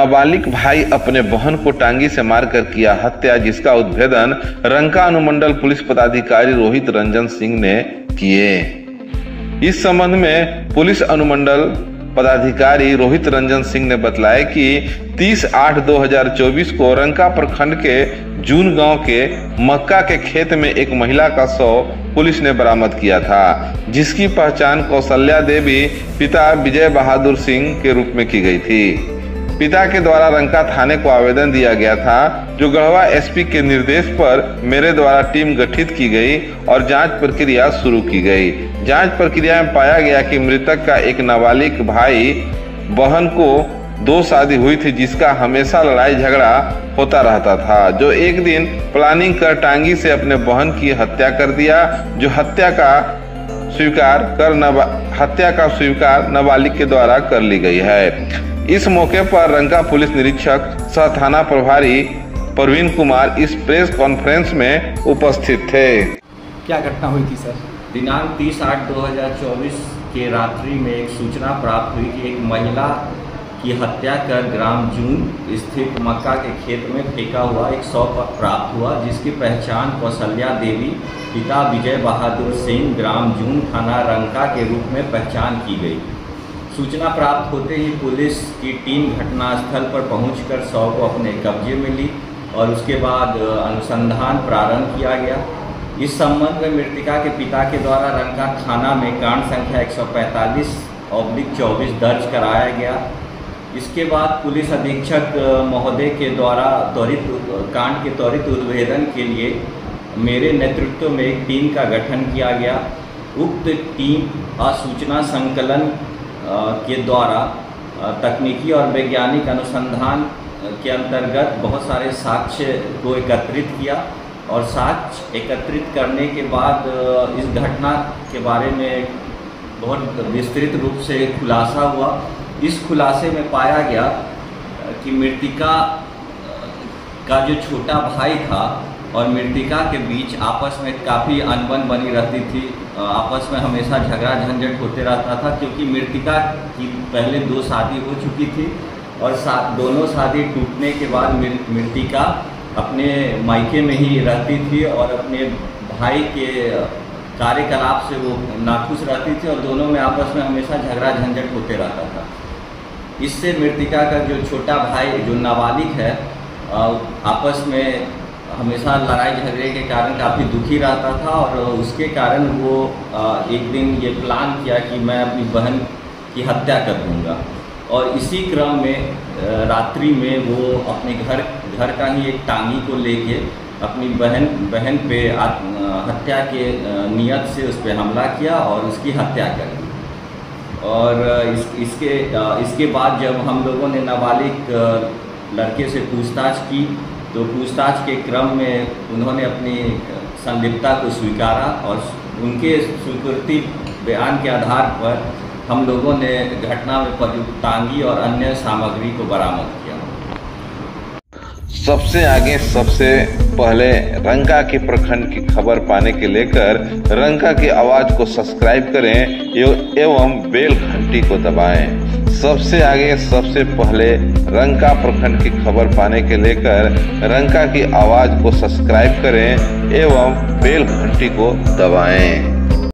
नाबालिग भाई अपने बहन को टांगी से मारकर किया हत्या, जिसका उद्भेदन रंका अनुमंडल पुलिस पदाधिकारी रोहित रंजन सिंह ने किए। इस संबंध में पुलिस अनुमंडल पदाधिकारी रोहित रंजन सिंह ने बतलाया कि 30/8/2024 को रंका प्रखंड के जून गांव के मक्का के खेत में एक महिला का शव पुलिस ने बरामद किया था, जिसकी पहचान कौशल्या देवी पिता विजय बहादुर सिंह के रूप में की गई थी। पिता के द्वारा रंका थाने को आवेदन दिया गया था, जो गढ़वा एसपी के निर्देश पर मेरे द्वारा टीम गठित की गई और जांच प्रक्रिया शुरू की गई। जांच प्रक्रिया में पाया गया कि मृतक का एक नाबालिग भाई बहन को 2 शादी हुई थी, जिसका हमेशा लड़ाई झगड़ा होता रहता था, जो एक दिन प्लानिंग कर टांगी से अपने बहन की हत्या कर दिया, जो हत्या का स्वीकार नाबालिग के द्वारा कर ली गई है। इस मौके पर रंका पुलिस निरीक्षक सह थाना प्रभारी प्रवीण कुमार इस प्रेस कॉन्फ्रेंस में उपस्थित थे। क्या घटना हुई थी सर? दिनांक 30/8/2024 के रात्रि में एक सूचना प्राप्त हुई कि एक महिला की हत्या कर ग्राम जून स्थित मक्का के खेत में फेंका हुआ एक शव प्राप्त हुआ, जिसकी पहचान कौशल्या देवी पिता विजय बहादुर सिंह ग्राम जून थाना रंका के रूप में पहचान की गई। सूचना प्राप्त होते ही पुलिस की टीम घटनास्थल पर पहुंचकर शव को अपने कब्जे में ली और उसके बाद अनुसंधान प्रारंभ किया गया। इस संबंध में मृतका के पिता के द्वारा रंका थाना में कांड संख्या 145/24 दर्ज कराया गया। इसके बाद पुलिस अधीक्षक महोदय के द्वारा कांड के त्वरित उद्भेदन के लिए मेरे नेतृत्व में एक टीम का गठन किया गया। उक्त टीम सूचना संकलन के द्वारा तकनीकी और वैज्ञानिक अनुसंधान के अंतर्गत बहुत सारे साक्ष्य को एकत्रित किया और साक्ष्य एकत्रित करने के बाद इस घटना के बारे में बहुत विस्तृत रूप से खुलासा हुआ। इस खुलासे में पाया गया कि मृतका का जो छोटा भाई था और मृतका के बीच आपस में काफ़ी अनबन बनी रहती थी, आपस में हमेशा झगड़ा झंझट होते रहता था, क्योंकि मृतका की पहले 2 शादी हो चुकी थी और दोनों शादी टूटने के बाद मृतका अपने मायके में ही रहती थी और अपने भाई के कार्यकलाप से वो नाखुश रहती थी और दोनों में आपस में हमेशा झगड़ा झंझट होते रहता था। इससे मृतका का जो छोटा भाई जो नाबालिग है आपस में हमेशा लड़ाई झगड़े के कारण काफ़ी दुखी रहता था और उसके कारण वो एक दिन ये प्लान किया कि मैं अपनी बहन की हत्या कर दूँगा और इसी क्रम में रात्रि में वो अपने घर का ही एक टांगी को लेके अपनी बहन पे हत्या के नियत से उस पर हमला किया और उसकी हत्या कर दी। और इसके बाद जब हम लोगों ने नाबालिग लड़के से पूछताछ की तो पूछताछ के क्रम में उन्होंने अपनी संलिप्तता को स्वीकारा और उनके स्वीकृति बयान के आधार पर हम लोगों ने घटना में प्रयुक्त टांगी और अन्य सामग्री को बरामद किया। सबसे आगे सबसे पहले रंका के प्रखंड की खबर पाने के लेकर रंका की आवाज को सब्सक्राइब करें एवं बेल घंटी को दबाएं। सबसे आगे सबसे पहले रंका प्रखंड की खबर पाने के लेकर रंका की आवाज को सब्सक्राइब करें एवं बेल घंटी को दबाएं।